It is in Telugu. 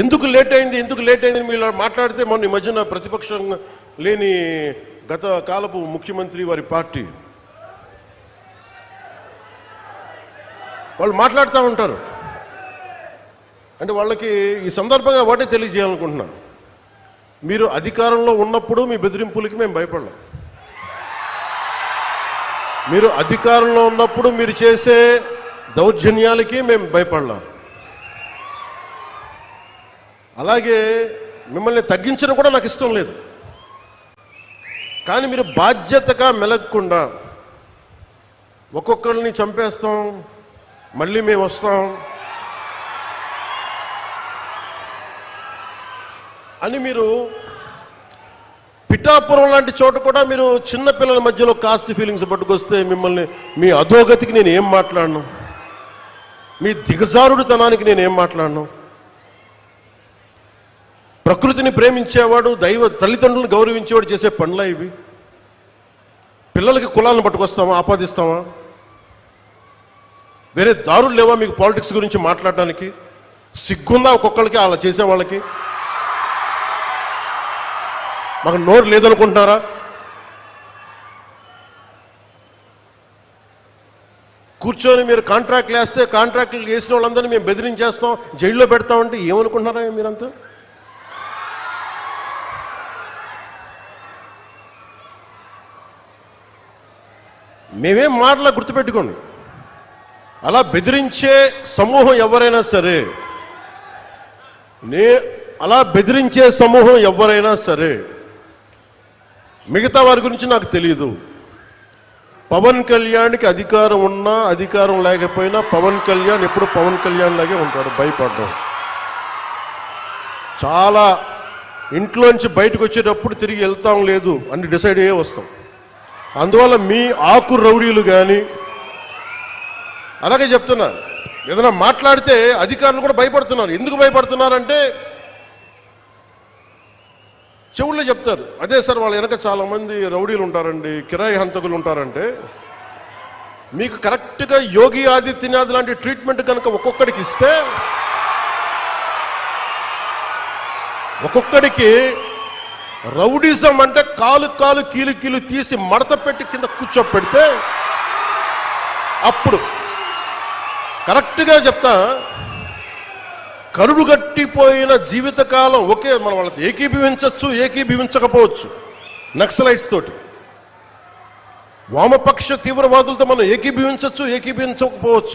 ఎందుకు లేట్ అయింది మీరు మాట్లాడితే మొన్న ఈ మధ్యన ప్రతిపక్షం లేని గత కాలపు ముఖ్యమంత్రి వారి పార్టీ వాళ్ళు మాట్లాడుతూ ఉంటారు. అంటే వాళ్ళకి ఈ సందర్భంగా ఒకటే తెలియజేయాలనుకుంటున్నా, మీరు అధికారంలో ఉన్నప్పుడు మీ బెదిరింపులకి మేము భయపడలేం. మీరు అధికారంలో ఉన్నప్పుడు మీరు చేసే దౌర్జన్యాలకి మేము భయపడలేం. అలాగే మిమ్మల్ని తగ్గించడం కూడా నాకు ఇష్టం లేదు. కానీ మీరు బాధ్యతగా మెలగకుండా ఒక్కొక్కరిని చంపేస్తాం, మళ్ళీ మేము వస్తాం అని మీరు పిఠాపురం లాంటి చోట కూడా మీరు చిన్న పిల్లల మధ్యలో కాస్ట్ ఫీలింగ్స్ పట్టుకొస్తే మిమ్మల్ని మీ అధోగతికి నేను ఏం మాట్లాడను, మీ దిగజారుడుతనానికి నేను ఏం మాట్లాడను. ప్రకృతిని ప్రేమించేవాడు, తల్లిదండ్రులను గౌరవించేవాడు చేసే పనులా ఇవి? పిల్లలకి కులాలను పట్టుకొస్తామా, ఆపాదిస్తామా? వేరే దారులు లేవా మీకు పాలిటిక్స్ గురించి మాట్లాడడానికి? సిగ్గుందా ఒక్కొక్కరికి అలా చేసే వాళ్ళకి? మాకు నోరు లేదనుకుంటున్నారా? కూర్చొని మీరు కాంట్రాక్ట్లు వేస్తే కాంట్రాక్ట్లు వేసిన వాళ్ళందరినీ మేము బెదిరించేస్తాం, జైల్లో పెడతామంటే ఏమనుకుంటున్నారా మీరంతా? మేమేం మాటలా గుర్తుపెట్టుకోండి. అలా బెదిరించే సమూహం ఎవరైనా సరే, మిగతా వారి గురించి నాకు తెలియదు. పవన్ కళ్యాణ్కి అధికారం ఉన్నా అధికారం లేకపోయినా పవన్ కళ్యాణ్ ఎప్పుడు పవన్ కళ్యాణ్ లాగే ఉంటాడు, భయపడ్డం. చాలా ఇంట్లోంచి బయటకు వచ్చేటప్పుడు తిరిగి వెళ్తాం లేదు అని డిసైడ్ అయ్యే వస్తాం. అందువల్ల మీ ఆకు రౌడీలు కానీ, అలాగే చెప్తున్నా, ఏదైనా మాట్లాడితే అధికారులు కూడా భయపడుతున్నారు. ఎందుకు భయపడుతున్నారంటే చెవుల్లో చెప్తారు, అదే సార్ వాళ్ళ వెనక చాలామంది రౌడీలు ఉంటారండి, కిరాయి హంతకులు ఉంటారంటే, మీకు కరెక్ట్గా యోగి ఆదిత్యనాథ్ లాంటి ట్రీట్మెంట్ కనుక ఒక్కొక్కడికి ఇస్తే, ఒక్కొక్కడికి రౌడీజం అంటే కాలు కీలు తీసి మడత పెట్టి కింద కూర్చోపెడితే, అప్పుడు కరెక్ట్గా చెప్తా, కరుడు గట్టిపోయిన జీవితకాలం ఒకే మనం వాళ్ళతో ఏకీభవించవచ్చు, ఏకీభవించకపోవచ్చు. నక్సలైట్స్ తోటి, వామపక్ష తీవ్రవాదులతో మనం ఏకీభవించవచ్చు, ఏకీభవించకపోవచ్చు.